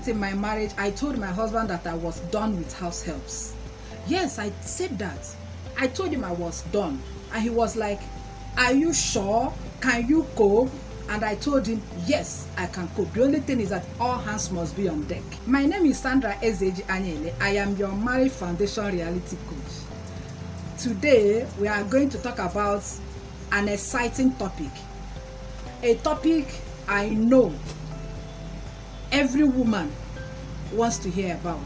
in my marriage, I told my husband that I was done with house helps. Yes, I said that. I told him I was done. And he was like, are you sure? Can you cope? And I told him, yes, I can cope. The only thing is that all hands must be on deck. My name is Sandra Ezeji Anyaele. I am your Marriage Foundation reality coach. Today, we are going to talk about an exciting topic. A topic I know every woman wants to hear about.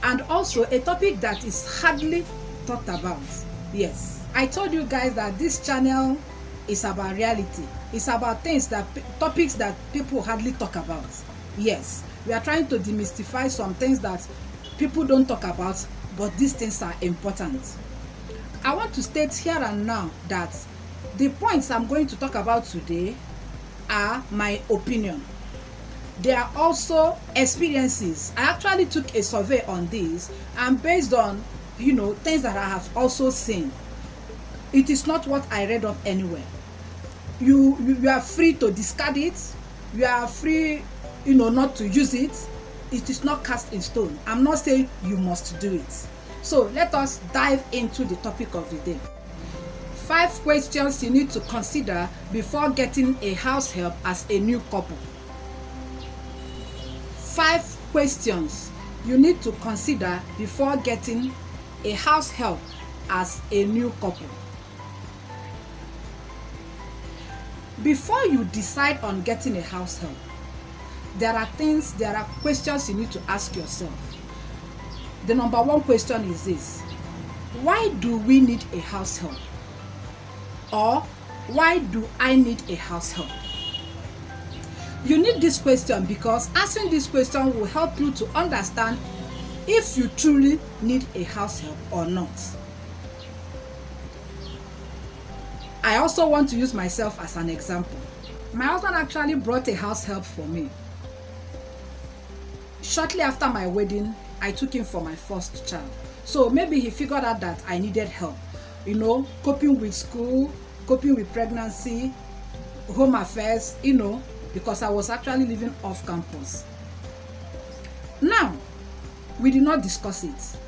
And also a topic that is hardly talked about. Yes, I told you guys that this channel is about reality. It's about topics that people hardly talk about. Yes, we are trying to demystify some things that people don't talk about, but these things are important. I want to state here and now that the points I'm going to talk about today are my opinion. They are also experiences. I actually took a survey on this, and based on things that I have also seen, it is not what I read up anywhere. You are free to discard it. You are free not to use it. It is not cast in stone. I'm not saying you must do it. So let us dive into the topic of the day. 5 questions you need to consider before getting a house help as a new couple. 5 questions you need to consider before getting a house help as a new couple. Before you decide on getting a house help, there are questions you need to ask yourself. The number 1 question is this: why do we need a house help? Or why do I need a house help? You need this question because answering this question will help you to understand if you truly need a house help or not. I also want to use myself as an example. My husband actually brought a house help for me. Shortly after my wedding, I took him for my first child. So maybe he figured out that I needed help, coping with school, coping with pregnancy, home affairs, because I was actually living off campus. Now, we did not discuss it.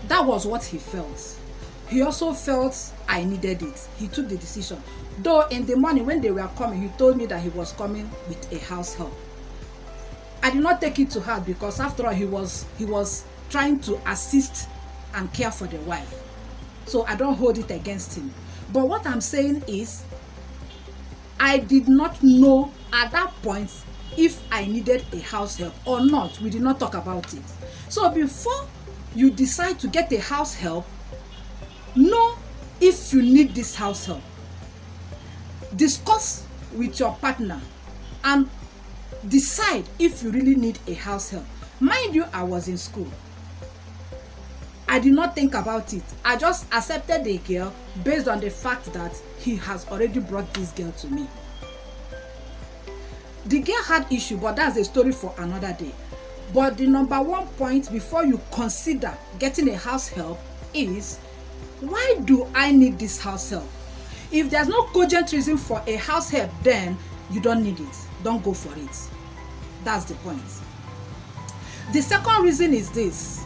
That was what he felt. He also felt I needed it. He took the decision. Though in the morning when they were coming, he told me that he was coming with a house help. I did not take it to heart because after all, he was trying to assist and care for the wife. So I don't hold it against him. But what I'm saying is, I did not know at that point if I needed a house help or not. We did not talk about it. So before you decide to get a house help, know if you need this house help. Discuss with your partner and decide if you really need a house help. Mind you, I was in school. I did not think about it. I just accepted the girl based on the fact that he has already brought this girl to me. The girl had issue, but that's a story for another day. But the number 1 point before you consider getting a house help is, why do I need this house help? If there's no cogent reason for a house help, then you don't need it. Don't go for it. That's the point. The second reason is this: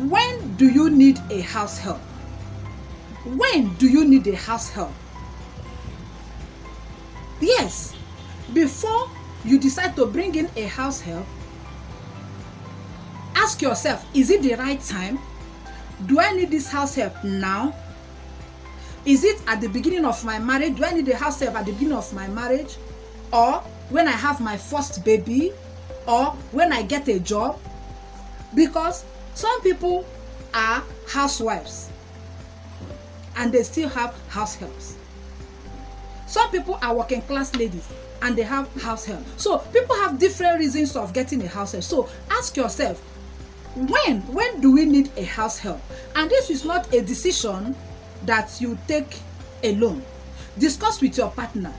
when do you need a house help? When do you need a house help? Yes, before you decide to bring in a house help, ask yourself, is it the right time? Do I need this house help now? Is it at the beginning of my marriage? Do I need a house help at the beginning of my marriage? Or when I have my first baby? Or when I get a job? Because some people are housewives and they still have house helps. Some people are working class ladies and they have house help. So people have different reasons of getting a house help. So ask yourself, when do we need a house help? And this is not a decision that you take alone. Discuss with your partner.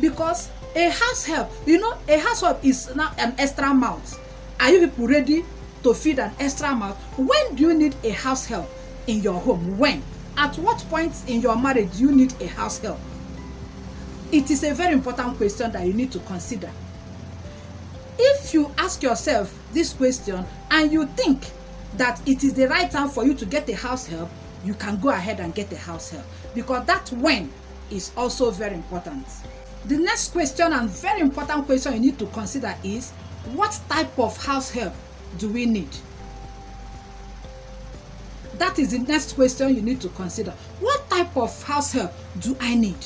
Because a house help, a house help is now an extra mouth. Are you people ready to feed an extra mouth? When do you need a house help in your home? When? At what point in your marriage do you need a house help? It is a very important question that you need to consider. If you ask yourself this question and you think that it is the right time for you to get a house help, you can go ahead and get a house help, because that when is also very important. The next question, and very important question you need to consider, is what type of house help do we need? That is the next question you need to consider. What type of house help do I need?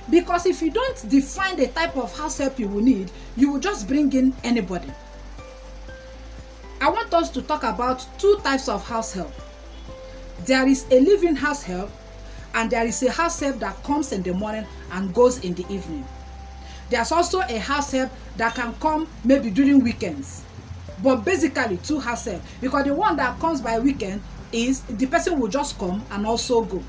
Because if you don't define the type of house help you will need, you will just bring in anybody. I want us to talk about two types of house help. There is a living house help, and there is a house help that comes in the morning and goes in the evening. There's also a house help that can come maybe during weekends. But basically two house help, because the one that comes by weekend is the person will just come and also go.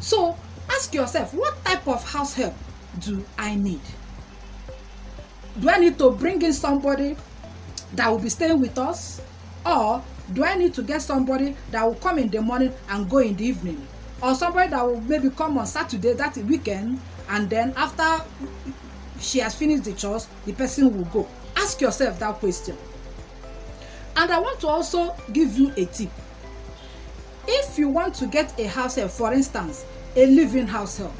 So ask yourself, what type of house help do I need? Do I need to bring in somebody that will be staying with us? Or do I need to get somebody that will come in the morning and go in the evening? Or somebody that will maybe come on Saturday, that's a weekend, and then after she has finished the chores, the person will go. Ask yourself that question. And I want to also give you a tip. If you want to get a house help, for instance, a living house help,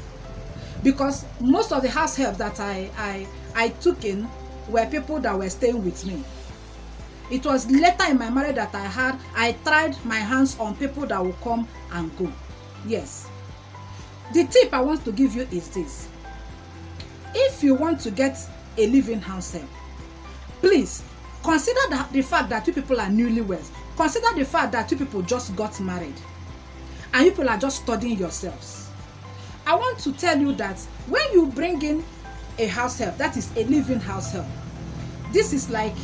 because most of the house help that I took in were people that were staying with me. It was later in my marriage that I tried my hands on people that will come and go. Yes. The tip I want to give you is this. If you want to get a living house help, please consider the fact that two people are newlyweds. Consider the fact that two people just got married and you people are just studying yourselves. I want to tell you that when you bring in a house help, that is a living house help, this is like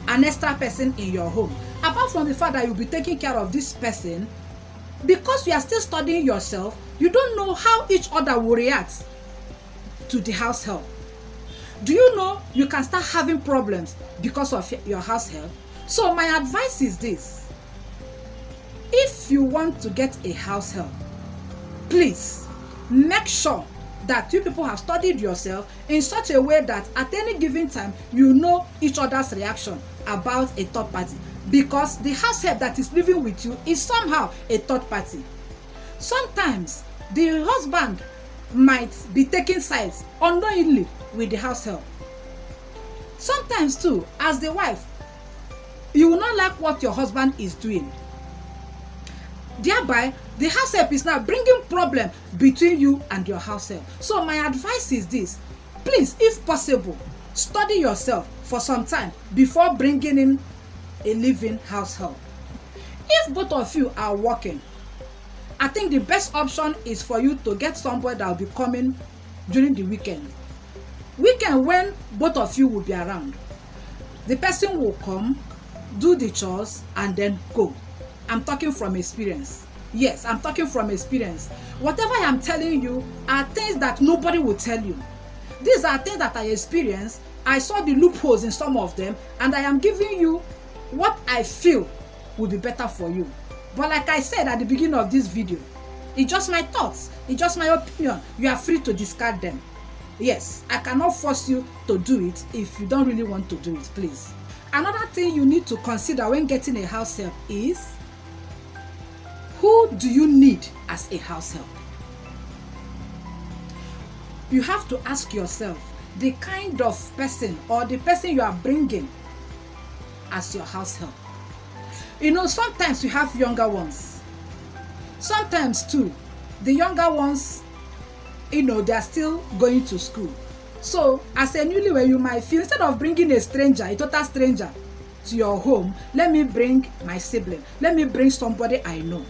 an extra person in your home. Apart from the fact that you'll be taking care of this person, because you are still studying yourself, you don't know how each other will react to the house help. Do you know you can start having problems because of your house help? So my advice is this. If you want to get a house help, please make sure that you people have studied yourself in such a way that at any given time you know each other's reaction about a third party, because the house help that is living with you is somehow a third party. Sometimes the husband might be taking sides unknowingly with the house help. Sometimes too, as the wife, you will not like what your husband is doing. Thereby, the house help is now bringing problem between you and your house help. So my advice is this. Please, if possible, study yourself for some time before bringing in a living house help. If both of you are working, I think the best option is for you to get somebody that will be coming during the weekend. Weekend when both of you will be around. The person will come, do the chores, and then go. I'm talking from experience. Yes, I'm talking from experience. Whatever I am telling you are things that nobody will tell you. These are things that I experienced. I saw the loopholes in some of them, and I am giving you what I feel will be better for you. But like I said at the beginning of this video, it's just my thoughts, it's just my opinion. You are free to discard them. Yes, I cannot force you to do it if you don't really want to do it, please. Another thing you need to consider when getting a house help is, who do you need as a house help? You have to ask yourself the kind of person or the person you are bringing as your house help. You know, sometimes you have younger ones. Sometimes too, the younger ones, you know, they are still going to school. So as a newlywed, you might feel, instead of bringing a stranger, a total stranger to your home, let me bring my sibling. Let me bring somebody I know.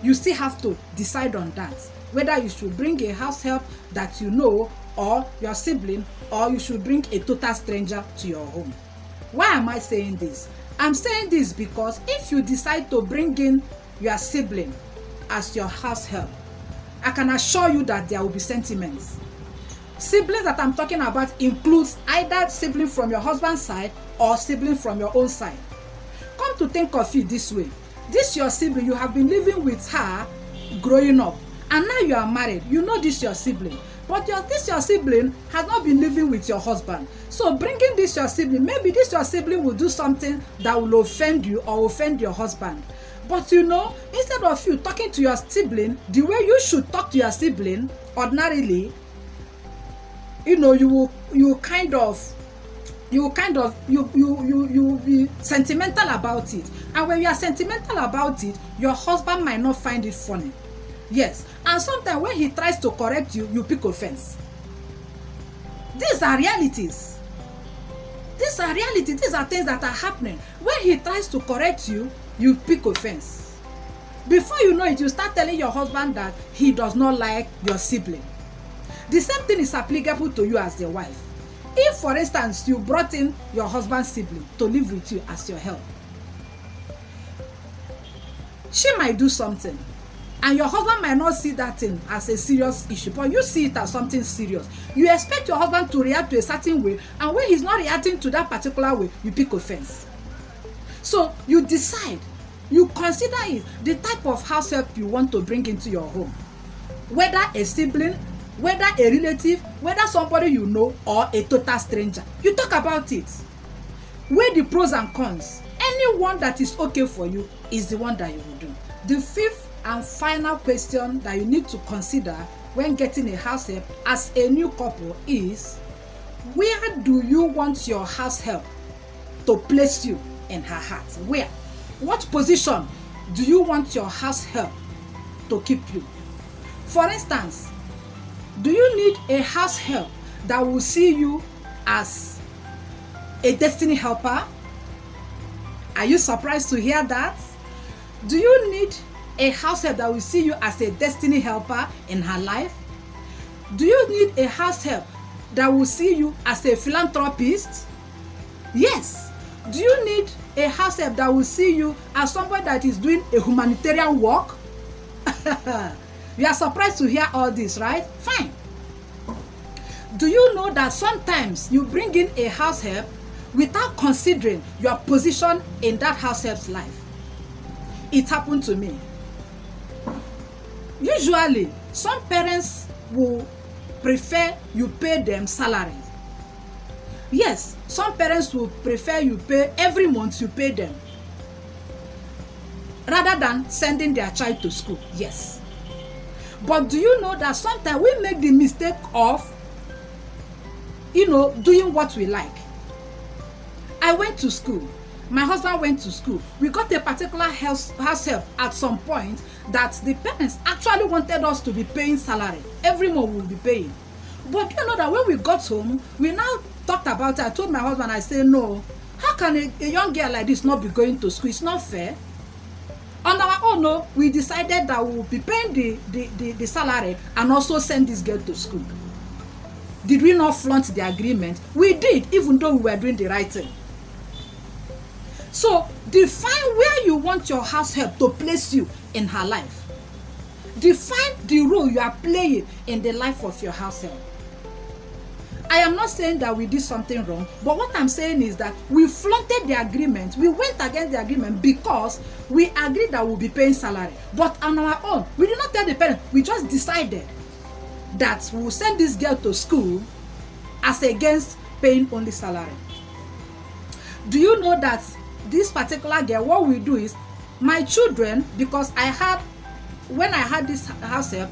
You still have to decide on that, whether you should bring a house help that you know or your sibling, or you should bring a total stranger to your home. Why am I saying this? I'm saying this because if you decide to bring in your sibling as your house help, I can assure you that there will be sentiments. Siblings that I'm talking about includes either sibling from your husband's side or sibling from your own side. Come to think of it this way. This your sibling, you have been living with her growing up, and now you are married. You know this your sibling. But your sibling has not been living with your husband. So bringing this your sibling, maybe this your sibling will do something that will offend you or offend your husband. But you know, instead of you talking to your sibling the way you should talk to your sibling ordinarily, you know, you be sentimental about it. And when you are sentimental about it, your husband might not find it funny. Yes. And sometimes when he tries to correct you, you pick offense. These are realities. These are realities. These are things that are happening. When he tries to correct you, you pick offense. Before you know it, you start telling your husband that he does not like your sibling. The same thing is applicable to you as the wife. If, for instance, you brought in your husband's sibling to live with you as your help, she might do something, and your husband might not see that thing as a serious issue, but you see it as something serious. You expect your husband to react to a certain way, and when he's not reacting to that particular way, you pick offense. So you decide, you consider it the type of house help you want to bring into your home, whether a sibling, whether a relative, whether somebody you know, or a total stranger. You talk about it. Weigh the pros and cons. Any one that is okay for you is the one that you will do. The fifth and final question that you need to consider when getting a house help as a new couple is, where do you want your house help to place you in her heart? Where? What position do you want your house help to keep you? For instance, do you need a house help that will see you as a destiny helper? Are you surprised to hear that? Do you need a house help that will see you as a destiny helper in her life? Do you need a house help that will see you as a philanthropist? Yes. Do you need a house help that will see you as somebody that is doing a humanitarian work? You are surprised to hear all this, right? Fine. Do you know that sometimes you bring in a house help without considering your position in that house help's life? It happened to me. Usually, some parents will prefer you pay them salary. Yes, some parents will prefer you pay every month, you pay them, rather than sending their child to school. Yes. But do you know that sometimes we make the mistake of, doing what we like? I went to school. My husband went to school. We got a particular house help at some point that the parents actually wanted us to be paying salary. Every month we'll be paying. But you know that when we got home, we now talked about it. I told my husband, I said, no, how can a young girl like this not be going to school? It's not fair. On our own, no, we decided that we will be paying the salary and also send this girl to school. Did we not flaunt the agreement? We did, even though we were doing the right thing. So, define where you want your house help to place you in her life. Define the role you are playing in the life of your house help. I am not saying that we did something wrong, but what I'm saying is that we flaunted the agreement. We went against the agreement because we agreed that we'll be paying salary. But on our own, we did not tell the parents. We just decided that we will send this girl to school as against paying only salary. Do you know that this particular girl, what we do is, my children, because when I had this house help,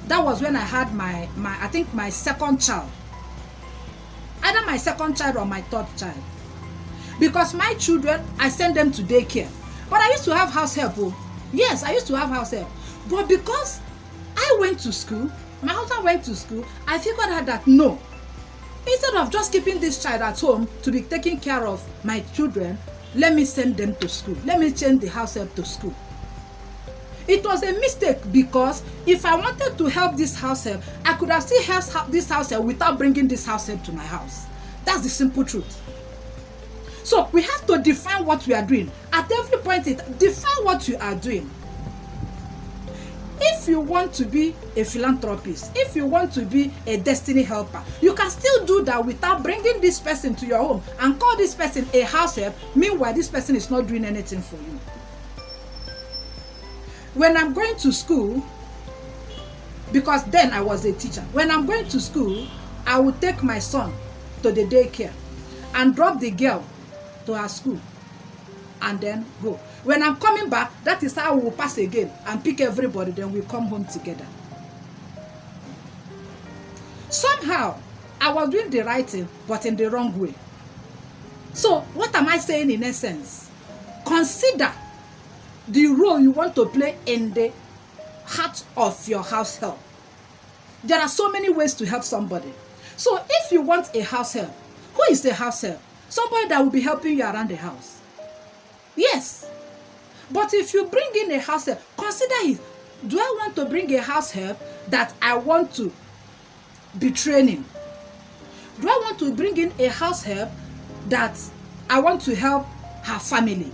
that was when I had my second child. Either my second child or my third child. Because my children, I send them to daycare. But I used to have house help. Oh. Yes, I used to have house help. But because I went to school, my husband went to school, I figured out that no. Instead of just keeping this child at home to be taking care of my children, let me send them to school. Let me change the house help to school. It was a mistake because if I wanted to help this house help, I could have still helped this house help without bringing this house help to my house. That's the simple truth. So we have to define what we are doing. At every point, define what you are doing. If you want to be a philanthropist, if you want to be a destiny helper, you can still do that without bringing this person to your home and call this person a house help. Meanwhile, this person is not doing anything for you. When I'm going to school, because then I was a teacher. When I'm going to school, I will take my son to the daycare and drop the girl to her school and then go. When I'm coming back, that is how we will pass again and pick everybody, then we come home together. Somehow, I was doing the right thing, but in the wrong way. So, what am I saying in essence? Consider the role you want to play in the heart of your house help. There are so many ways to help somebody. So, if you want a house help, who is the house help? Somebody that will be helping you around the house. Yes. But if you bring in a house help, consider it. Do I want to bring a house help that I want to be training? Do I want to bring in a house help that I want to help her family?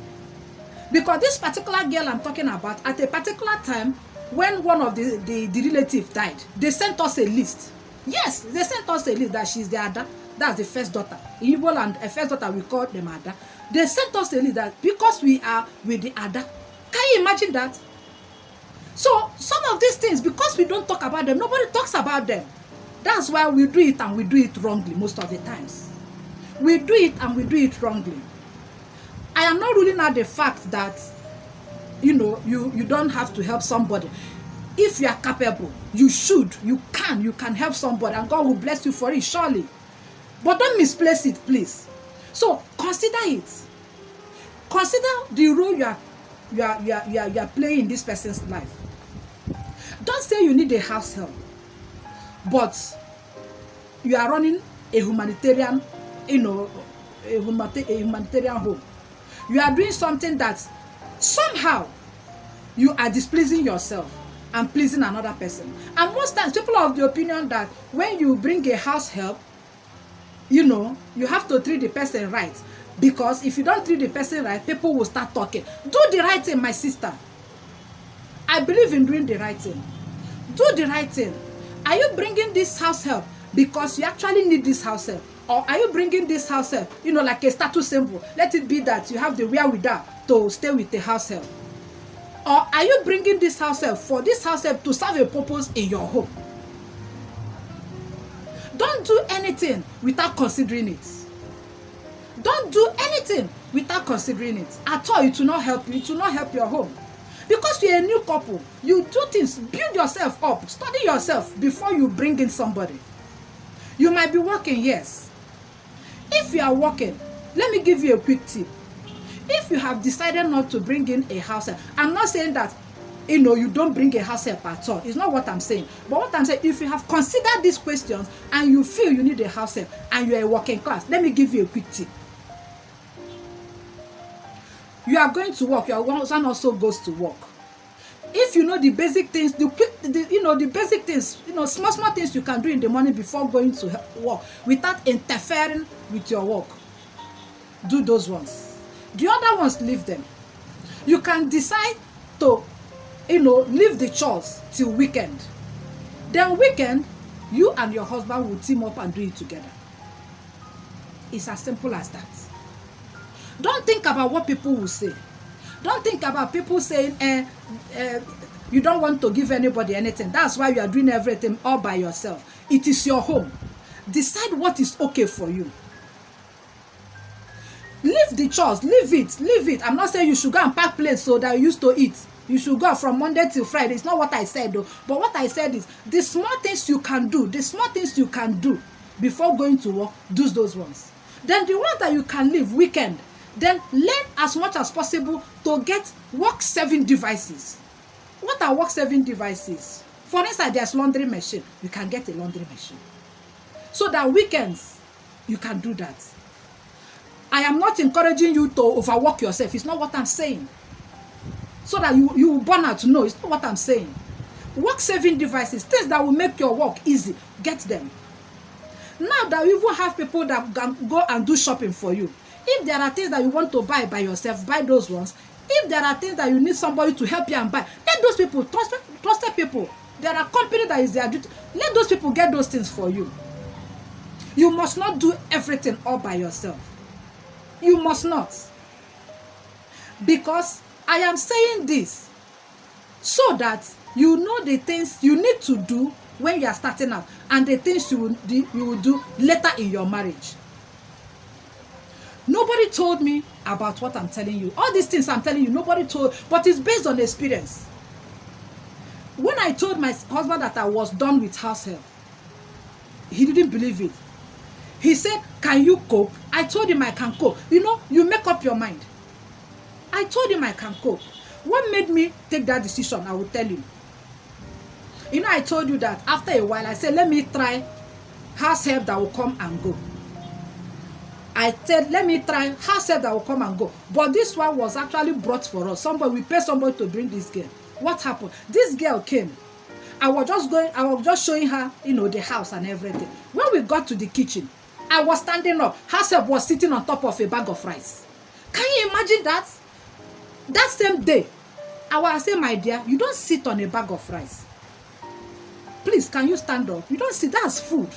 Because this particular girl I'm talking about, at a particular time, when one of the relative died, they sent us a list. Yes, they sent us a list that she's the Ada. That's the first daughter. In Igbo land, a first daughter, we call them Ada. They sent us a list that because we are with the Ada. Can you imagine that? So, some of these things, because we don't talk about them, nobody talks about them. That's why we do it and we do it wrongly most of the times. We do it and we do it wrongly. I am not ruling out the fact that, you don't have to help somebody. If you are capable, you should, you can help somebody, and God will bless you for it, surely. But don't misplace it, please. So consider it. Consider the role you are playing in this person's life. Don't say you need a house help, but you are running a humanitarian, a humanitarian home. You are doing something that somehow you are displeasing yourself and pleasing another person. And most times people are of the opinion that when you bring a house help, you have to treat the person right. Because if you don't treat the person right, people will start talking. Do the right thing, my sister. I believe in doing the right thing. Do the right thing. Are you bringing this house help because you actually need this house help? Or are you bringing this house help, like a status symbol? Let it be that you have the wherewithal to stay with the house help. Or are you bringing this house help for this house help to serve a purpose in your home? Don't do anything without considering it. Don't do anything without considering it. At all, it will not help you. It will not help your home. Because you're a new couple, you do things, build yourself up, study yourself before you bring in somebody. You might be working, yes. If you are working, let me give you a quick tip. If you have decided not to bring in a house help, I'm not saying that you don't bring a house help at all. It's not what I'm saying. But what I'm saying, if you have considered these questions and you feel you need a house help and you're a working class, let me give you a quick tip. You are going to work, your son also goes to work. If you know the basic things, the basic things, small things you can do in the morning before going to work without interfering with your work, do those ones. The other ones, leave them. You can decide to, leave the chores till weekend. Then weekend, you and your husband will team up and do it together. It's as simple as that. Don't think about what people will say. Don't think about people saying, you don't want to give anybody anything. That's why you are doing everything all by yourself. It is your home. Decide what is okay for you. Leave the chores. Leave it. I'm not saying you should go and pack plates so that you used to eat. You should go from Monday till Friday. It's not what I said though. But what I said is, the small things you can do, before going to work, do those ones. Then the ones that you can leave weekend, then learn as much as possible to get work-saving devices. What are work-saving devices? For instance, there's laundry machine. You can get a laundry machine. So that weekends, you can do that. I am not encouraging you to overwork yourself. It's not what I'm saying. So that you will burn out. No, it's not what I'm saying. Work-saving devices, things that will make your work easy, get them. Now that we even have people that can go and do shopping for you, if there are things that you want to buy by yourself, buy those ones. If there are things that you need somebody to help you and buy, let those people, trusted people, there are companies that is their duty, let those people get those things for you. You must not do everything all by yourself. You must not. Because I am saying this so that You know the things you need to do when you are starting out, and the things you will do later in your marriage. Nobody told me about what I'm telling you. All these things I'm telling you, nobody told, but it's based on experience. When I told my husband that I was done with house help, he didn't believe it. He said, can you cope? I told him I can cope. You know, you make up your mind. I told him I can cope. What made me take that decision, I will tell you. You know, I told you that after a while, I said, let me try house help that will come and go. I said, let me try house help that will come and go. But this one was actually brought for us. We paid somebody to bring this girl. What happened? This girl came. I was just showing her, you know, the house and everything. When we got to the kitchen, I was standing up. House help was sitting on top of a bag of rice. Can you imagine that? That same day, I was saying, my dear, you don't sit on a bag of rice. Please, can you stand up? You don't sit. That's food.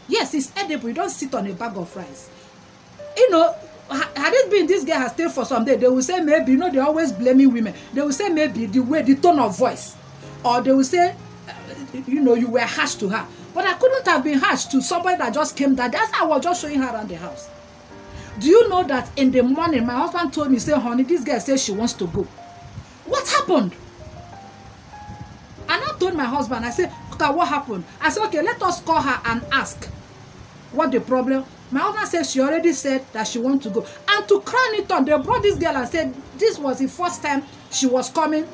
Yes, it's edible. You don't sit on a bag of rice. You know, had it been this girl has stayed for some day, they will say maybe, you know, they always blaming women. They will say maybe the tone of voice. Or they will say, you know, you were harsh to her. But I couldn't have been harsh to somebody that just came down. That's how I was just showing her around the house. Do you know that in the morning, my husband told me, say, honey, this girl says she wants to go. What happened? And I told my husband, I said, okay, what happened? I said, okay, let us call her and ask what the problem. My husband said she already said that she wants to go. And to crown it on, they brought this girl and said this was the first time she was coming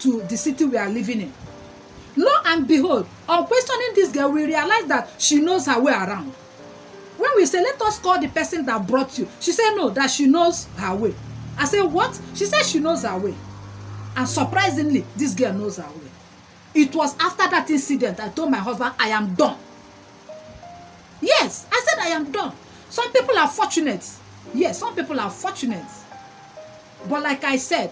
to the city we are living in. Lo and behold, on questioning this girl, we realized that she knows her way around. When we say, let us call the person that brought you, she said no, that she knows her way. I said, what? She said she knows her way. And surprisingly, this girl knows her way. It was after that incident I told my husband, I am done. Yes, I said I am done. Some people are fortunate. Yes, some people are fortunate. But like I said,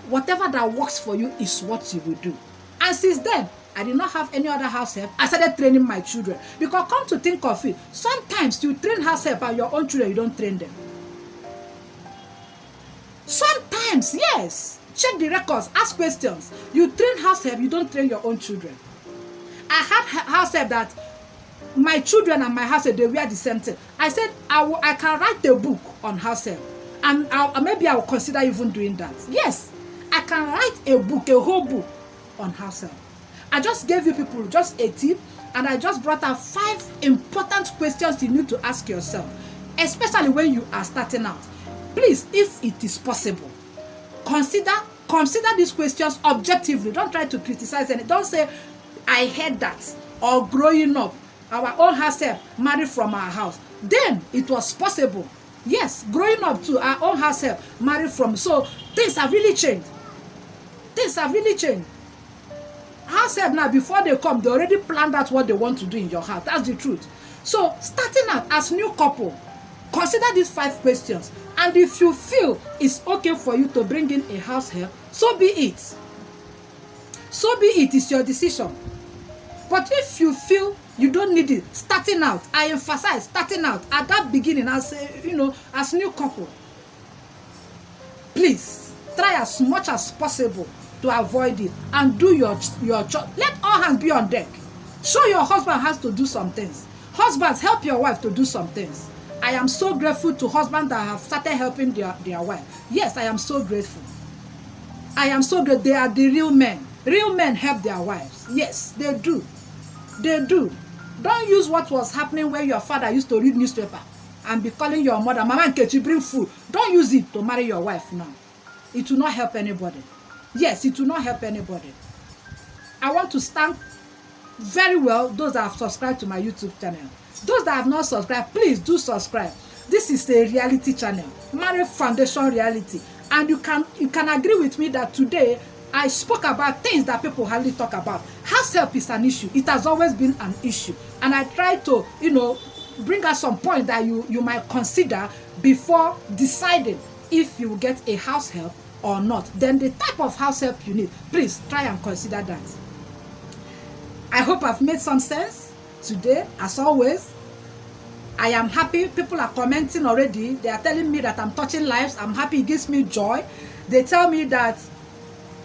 whatever that works for you is what you will do. And since then, I did not have any other house help. I started training my children. Because come to think of it, sometimes you train house help and your own children, you don't train them. Sometimes, yes. Check the records, ask questions. You train house help, you don't train your own children. I had house help that my children and my house help, they wear the same thing. I said, I can write a book on house help. And maybe I will consider even doing that. Yes, I can write a book, a whole book on house help. I just gave you people just a tip, and I just brought out 5 important questions you need to ask yourself, especially when you are starting out. Please, if it is possible, consider these questions objectively. Don't try to criticize any. Don't say, I heard that, or growing up, our own house help married from our house. Then it was possible. Yes, growing up to our own house help married from. So things have really changed. Things have really changed. House help now, before they come, they already planned out what they want to do in your house. That's the truth. So starting out as new couple, consider these 5 questions. And if you feel it's okay for you to bring in a house help, so be it. So be it. It's your decision. But if you feel you don't need it, starting out, I emphasize starting out at that beginning as as new couple, please try as much as possible to avoid it and do your job. Let all hands be on deck. Show your husband has to do some things. Husbands, help your wife to do some things. I am so grateful to husbands that have started helping their wife. Yes, I am so grateful. I am so grateful. They are the real men. Real men help their wives. Yes, they do. They do. Don't use what was happening where your father used to read newspaper and be calling your mother, Mama Nkechi, bring food. Don't use it to marry your wife now. It will not help anybody. Yes, it will not help anybody. I want to thank very well those that have subscribed to my YouTube channel. Those that have not subscribed, please do subscribe. This is a reality channel, Marriage Foundation Reality. And you can agree with me that today I spoke about things that people hardly talk about. House help is an issue. It has always been an issue. And I try to, bring out some point that you might consider before deciding if you get a house help or not. Then the type of house help you need, please try and consider that. I hope I've made some sense today. As always, I am happy. People are commenting already. They are telling me that I'm touching lives. I'm happy. It gives me joy. They tell me that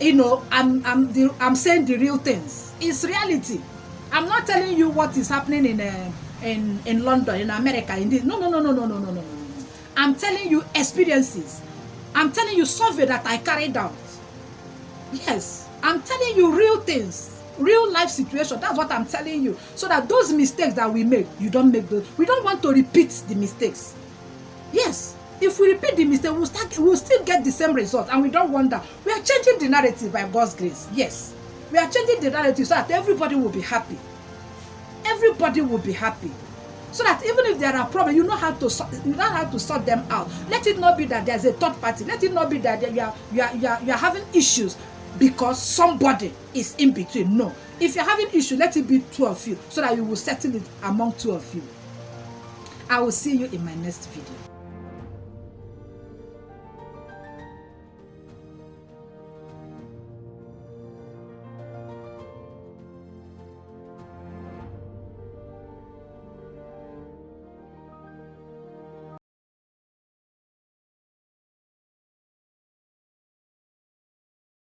you know, I'm saying the real things. It's reality. I'm not telling you what is happening in London, in America, in this. No, no, no, no, no, no, no, no, no. I'm telling you experiences. I'm telling you survey that I carried out. Yes, I'm telling you real things, real life situation. That's what I'm telling you. So that those mistakes that we make, you don't make those. We don't want to repeat the mistakes. Yes, if we repeat the mistake, we'll still get the same result, and we don't wonder. We are changing the narrative by God's grace. Yes, we are changing the narrative so that everybody will be happy. Everybody will be happy. So that even if there are problems, you know how to sort them out. Let it not be that there's a third party. Let it not be that you are having issues because somebody is in between. No. If you're having issues, let it be two of you so that you will settle it among two of you. I will see you in my next video.